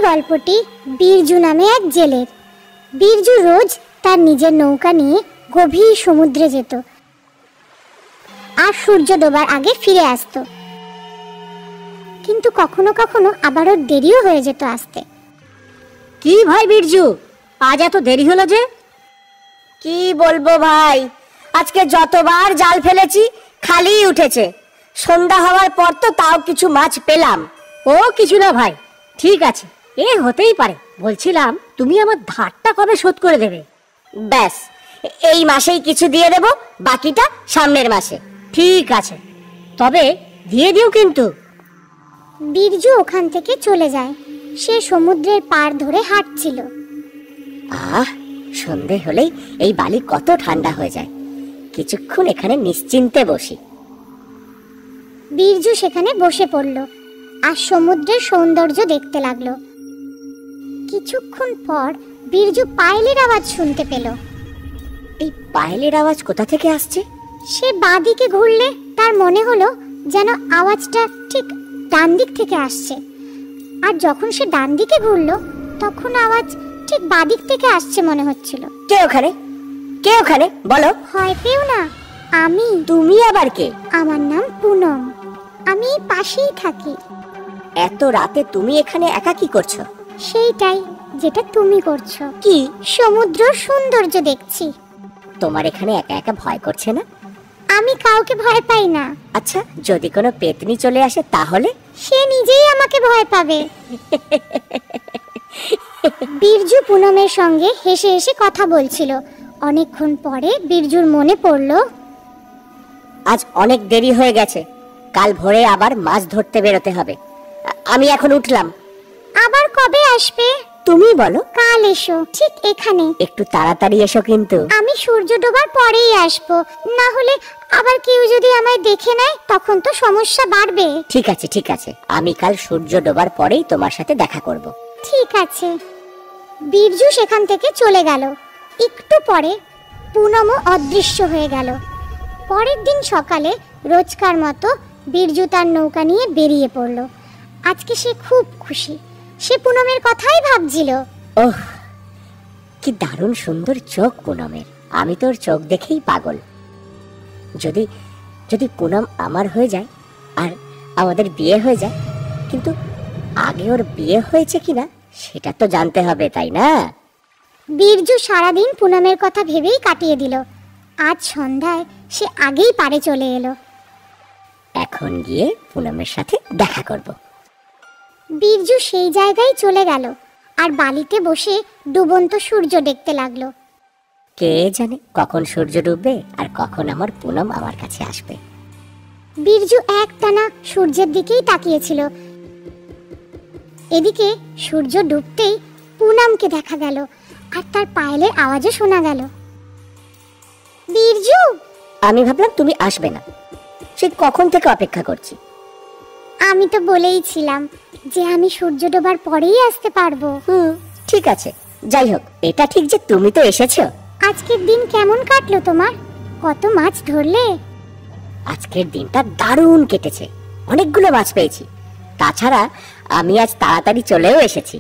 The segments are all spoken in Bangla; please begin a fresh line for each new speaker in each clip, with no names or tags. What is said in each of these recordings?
গল্পটি বীরজু নামে এক জেলের। বীরজু রোজ তার নিজের নৌকা নিয়ে গভীর সমুদ্রে যেত আর সূর্য ডোবার আগে ফিরে আসতো। কিন্তু কখনো কখনো আবার ওর দেরিও হয়ে যেত আসতে।
কি ভাই বীরজু, আজ এত দেরি হলো যে?
কি বলবো ভাই, আজকে যতবার জাল ফেলেছি খালি উঠেছে। সন্ধ্যা হওয়ার পর তো তাও কিছু মাছ পেলাম।
ও কিছু না ভাই, ঠিক আছে, এ হতেই পারে। বলছিলাম তুমি আমার ধারটা কবে শোধ করে দেবে?
ব্যাস, এই মাসেই কিছু দিয়ে দেব, বাকিটা সামনের মাসে।
ঠিক আছে, তবে দিয়ে দিও কিন্তু।
বীরজু ওখান থেকে চলে যায়। সে সমুদ্রের পাড় ধরে হাঁটছিল।
সন্ধে হলেই এই বালি কত ঠান্ডা হয়ে যায়। কিছুক্ষণ এখানে নিশ্চিন্তে বসি।
বীরজু সেখানে বসে পড়ল আর সমুদ্রের সৌন্দর্য দেখতে লাগলো। কিছুক্ষণ পর বীরজু পায়েলের আওয়াজ শুনতে পেল।
এই পায়েলের আওয়াজ কোথা থেকে আসছে?
সে বাঁদিকে ঘুরলে তার মনে হলো যেন আওয়াজটা ঠিক ডান দিক থেকে আসছে। আর যখন সে ডান দিকে ঘুরলো তখন আওয়াজ ঠিক বাঁদিক থেকে আসছে মনে হচ্ছিল।
কে ওখানে? কে ওখানে? বলো।
ভয় পেও না, আমি।
তুমি আবার কে?
আমার নাম পুনম, আমি পাশেই থাকি।
এত রাতে তুমি এখানে একা কি করছো?
সেইটাই যেটা তুমি করছো।
কি?
সমুদ্র সৌন্দর্য দেখছি।
তোমার এখানে একা একা ভয় করছে না?
আমি কাউকে ভয় পাই না।
আচ্ছা, যদি কোনো পেতনি চলে আসে তাহলে?
সে নিজেই আমাকে ভয় পাবে। বীরজু পুনমের সঙ্গে হেসে হেসে কথা বলছিল। অনেকক্ষণ পরে বীরজুর মনে পড়ল,
আজ অনেক দেরি হয়ে গেছে, কাল ভোরে আবার মাছ ধরতে বেরোতে হবে। আমি এখন উঠলাম।
আবার কবে আসবে?
তুমি বলো।
কাল এসো, ঠিক এখানে।
একটু তাড়াতাড়ি এসো কিন্তু।
আমি সূর্য ডোবার পরেই আসবো, না হলে আবার কেউ যদি আমায় দেখে নেয় তখন তো সমস্যা বাড়বে।
ঠিক আছে ঠিক আছে, আমি কাল সূর্য ডোবার পরেই তোমার সাথে দেখা করব।
ঠিক আছে। বীরজু সেখান থেকে চলে গেল। একটু পরে পুনমও অদৃশ্য হয়ে গেল। পরের দিন সকালে রোজকার মতো বীরজু তার নৌকা নিয়ে বেরিয়ে পড়ল। আজকে সে খুব খুশি। সে পুনমের কথাই ভাবছিল।
ওহ, কি দারুণ সুন্দর চোখ পুনমের। আমি তোর চোখ দেখেই পাগল। যদি যদি পুনম আমার হয়ে যায় আর আমাদের বিয়ে হয়ে যায়, কিন্তু আগে ওর বিয়ে হয়েছে কিনা সেটা তো জানতে হবে, তাই না?
বীরজু সারাদিন পুনমের কথা ভেবেই কাটিয়ে দিল। আজ সন্ধ্যায় সে আগেই পাড়ে চলে এলো।
এখন গিয়ে পুনমের সাথে দেখা করব।
বীরজু সেই জায়গায় চলে গেল আর বালিতে বসে ডুবন্ত সূর্য দেখতে লাগলো।
কে জানে কখন সূর্য ডুববে আর কখন আমার পুনম আমার কাছে আসবে।
বীরজু একটানা সূর্যের দিকেই তাকিয়েছিল। এদিকে সূর্য ডুবতেই পুনমকে দেখা গেল আর তার পায়েলের আওয়াজও শোনা গেল। বীরজু!
আমি ভাবলাম তুমি আসবে না, সে কখন থেকে অপেক্ষা করছি।
আমি তো বলেইছিলাম যে আমি সূর্য ডোবার পরেই আসতে পারবো।
ঠিক আছে, যাই হোক, এটা ঠিক যে তুমি তো এসেছো।
আজকের দিন কেমন কাটলো তোমার? কত মাছ ধরলে?
আজকের দিনটা দারুণ কেটেছে, অনেকগুলো মাছ পেয়েছি। তাছাড়া আমি আজ তাড়াতাড়ি চলেও এসেছি।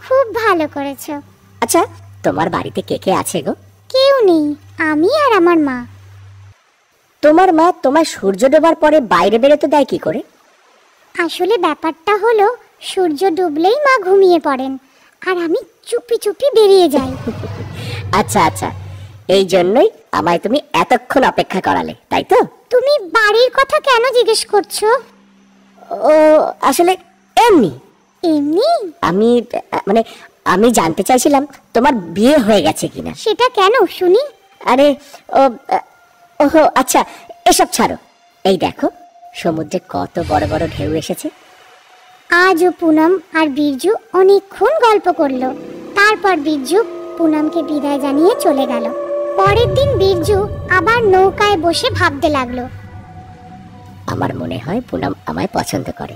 খুব ভালো করেছো।
আচ্ছা, তোমার বাড়িতে কে কে আছে গো?
কেউ নেই, আমি আর আমার মা।
তোমার মা তোমার সূর্য ডোবার পরে বাইরে বেরোতে দেয় কি করে?
আসলে ব্যাপারটা হলো, সূর্য ডুবলেই মা ঘুমিয়ে পড়েন আর আমি চুপি চুপি বেরিয়ে যাই।
আচ্ছা আচ্ছা, এই জন্যই আমায় তুমি এতক্ষণ অপেক্ষা করালে, তাই তো?
তুমি বাড়ির কথা কেন জিজ্ঞেস করছো?
ও আসলে এমনি
এমনি?
আমি জানতে চাইছিলাম তোমার বিয়ে হয়ে গেছে কিনা।
সেটা কেন শুনি?
আরে ওহো আচ্ছা, এসব ছাড়ো। এই দেখো, সমুদ্রে কত বড় বড় ঢেউ এসেছে।
আজও পুনম আর বীরজু অনেকক্ষণ গল্প করলো। তারপর বীরজু পুনমকে বিদায় জানিয়ে চলে গেল। পরের দিন বীরজু আবার নৌকায় বসে ভাবতে লাগলো।
আমার মনে হয় পুনম আমায় পছন্দ করে,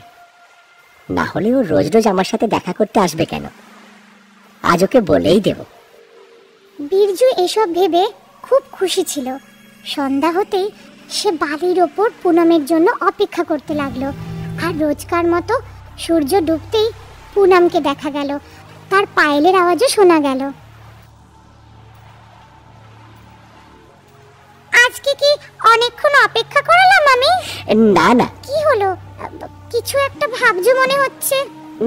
না হলে ও রোজ রোজ আমার সাথে দেখা করতে আসবে কেন? আজ ওকে বলেই দেব।
বীরজু এসব ভেবে খুব খুশি ছিল। সন্ধ্যা হতেই সে বালির ওপর পুনমের জন্য অপেক্ষা করতে লাগলো। আর রোজকার মতো সূর্য ডুবতেই পুনমকে দেখা গেল, তার পায়েলের আওয়াজও শোনা গেল। আজকে কি অনেকক্ষণ অপেক্ষা করলাম আমি?
না না,
কি হলো? কিছু একটা ভাবছো মনে হচ্ছে।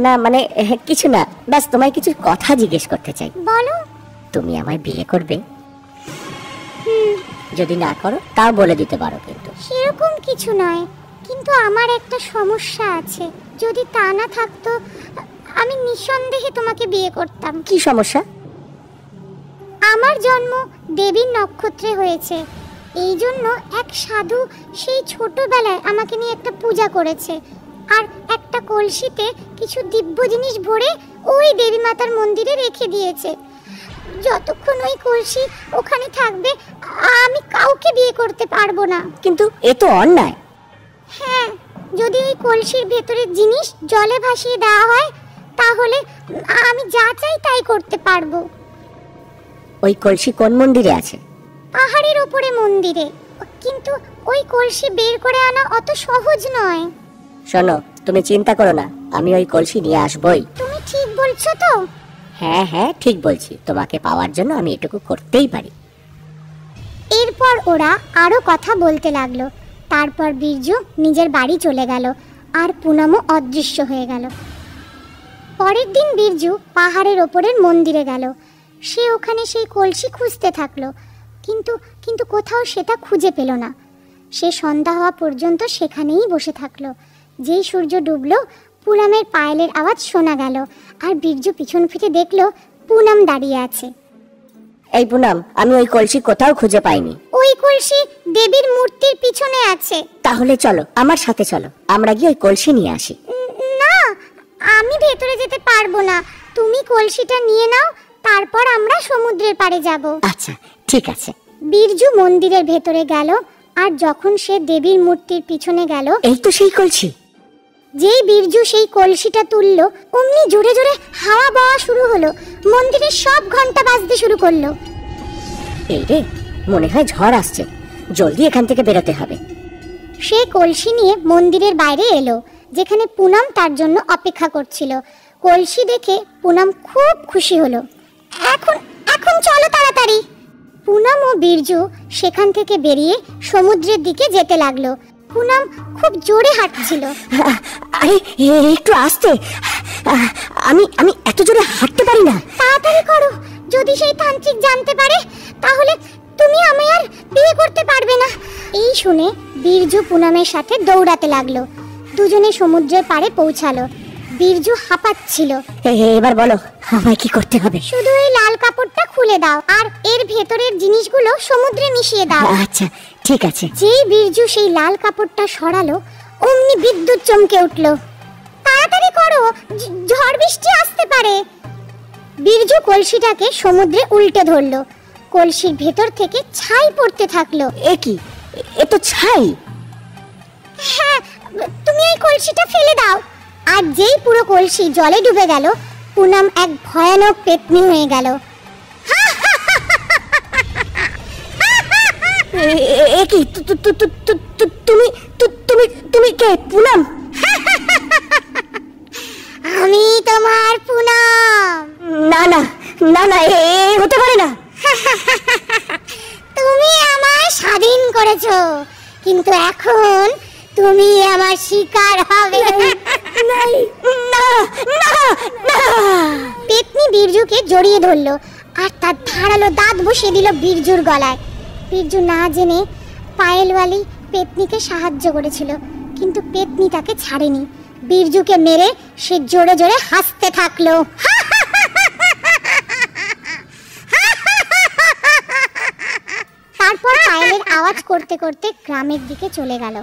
না মানে কিছু না, ব্যাস তোমায় কিছু কথা জিজ্ঞেস করতে চাই।
বলো।
তুমি আমায় বিয়ে করবে? যদি না করো তাও বলে দিতে পারো। কিন্তু
সেরকম কিছু নয়, কিন্তু আমার একটা সমস্যা আছে। যদি তা না থাকতো আমি নিঃসন্দেহে তোমাকে বিয়ে করতাম।
কি সমস্যা?
আমার জন্ম দেবীর নক্ষত্রে হয়েছে, এই জন্য এক সাধু সেই ছোটবেলায় আমাকে নিয়ে একটা পূজা করেছে, আর একটা কলসিতে কিছু দিব্য জিনিস ভরে ওই দেবী মাতার মন্দিরে রেখে দিয়েছে। যতক্ষণ ওই কলসি ওখানে থাকবে আমি কাউকে বিয়ে করতে পারবো না।
কিন্তু এ তো অন্যায়।
হ্যাঁ, যদি ওই কলসির ভেতরের জিনিস জলে ভাসিয়ে দেওয়া হয় তাহলে আমি যা চাই তাই করতে পারবো।
ওই কলসি কোন মন্দিরে আছে?
পাহাড়ের উপরে মন্দিরে, কিন্তু ওই কলসি বের করে আনা অত সহজ নয়।
শোনো, তুমি চিন্তা করো না, আমি ওই কলসি নিয়ে আসবই।
তুমি ঠিক বলছো তো?
হ্যাঁ হ্যাঁ ঠিক বলছি, তোমাকে পাওয়ার জন্য আমি এটুকু করতেই পারি।
এরপর ওরা আরো কথা বলতে লাগলো। তারপর বীরজু নিজের বাড়ি চলে গেল, আর পুনমও অদৃশ্য হয়ে গেল। পরের দিন বীরজু পাহাড়ের ওপরের মন্দিরে গেল। সে ওখানে সেই কলসি খুঁজতে থাকলো, কিন্তু কোথাও সেটা খুঁজে পেল না। সে সন্ধ্যা হওয়া পর্যন্ত সেখানেই বসে থাকলো। যেই সূর্য ডুবলো পুনমের পায়েলের আওয়াজ শোনা গেল, আর বীরজু পিছন ফিরে দেখলো পুনম দাঁড়িয়ে আছে।
এই পুনম, আমি ওই কলসি কোথাও খুঁজে পাইনি।
ওই কলসি দেবীর মূর্তির পিছনে আছে।
তাহলে চলো, আমার সাথে চলো, আমরা গিয়ে ওই কলসি নিয়ে আসি।
না, আমি ভেতরে যেতে পারবো না। তুমি কলসিটা নিয়ে নাও, তারপর আমরা সমুদ্রের পাড়ে যাব।
আচ্ছা ঠিক আছে।
বীরজু মন্দিরের ভেতরে গেল, আর যখন সে দেবীর মূর্তির পিছনে গেল,
এই তো সেই কলসি।
যেই বীরজু সেই কলসিটা তুললো অমনি জোরে জোরে হাওয়া বওয়া শুরু হলো। মন্দিরের সব ঘন্টা বাজতে শুরু করলো।
এই রে, মনে হয় ঝড় আসছে, জলদি এখান থেকে বেরোতে হবে।
সে কলসি নিয়ে মন্দিরের বাইরে এলো, যেখানে পুনম তার জন্য অপেক্ষা করছিল। কলসি দেখে পুনম খুব খুশি হলো। এখন এখন চলো তাড়াতাড়ি। পুনম ও বীরজু সেখান থেকে বেরিয়ে সমুদ্রের দিকে যেতে লাগলো। পুনম খুব জোরে হাঁটছিল।
আরে একটু আস্তে, আমি আমি এত জোরে হাঁটতে পারি না।
তাড়াতাড়ি করো, যদি সেই তান্ত্রিক জানতে পারে তাহলে তুমি আমায় আর বিয়ে করতে পারবে না। এই শুনে বীরজু পুনমের সাথে দৌড়াতে লাগলো। দুজনে সমুদ্রের পাড়ে পৌঁছালো। বীরজু হাঁপাচ্ছিল।
এবার বলো আমায় কি করতে হবে?
শুধু এই লাল কাপড়টা খুলে দাও, আর এর ভেতরের জিনিসগুলো সমুদ্রে মিশিয়ে দাও।
আচ্ছা ঠিক আছে।
যেই বীরজু সেই লাল কাপড়টা সরালো অমনি বিদ্যুৎ চমকে উঠলো। তাড়াতাড়ি করো, ঝড় বৃষ্টি আসতে পারে। বীরজু কলসিটাকে সমুদ্রে উল্টে ধরলো। কলসির ভেতর থেকে ছাই পড়তে থাকলো।
এ কি, এ তো ছাই।
হ্যাঁ, তুমি এই কলসিটা ফেলে দাও। আর যেই পুরো কলসি জলে ডুবে গেল, পুনম এক ভয়ানক পেতনি হয়ে গেল।
এ কি, তুমি তুমি তুমি কে পুনম?
আমি তোমার পুনম।
না না না না, এ হতে পারে না।
তুমি আমায় স্বাধীন করেছো, কিন্তু এখন তুমি আমার শিকার হবে। পেতনি বীরজুকে জড়িয়ে ধরলো, আর তার ধারালো দাঁত বসিয়ে দিল বীরজুর গলায়। বীরজু না জেনে পায়েলওয়ালি পেতনিকে সাহায্য করেছিল, কিন্তু পেতনি তাকে ছাড়েনি। বীরজুকে মেরে সে জোরে জোরে হাসতে থাকলো। তারপর পায়েলের আওয়াজ করতে করতে গ্রামের দিকে চলে গেল।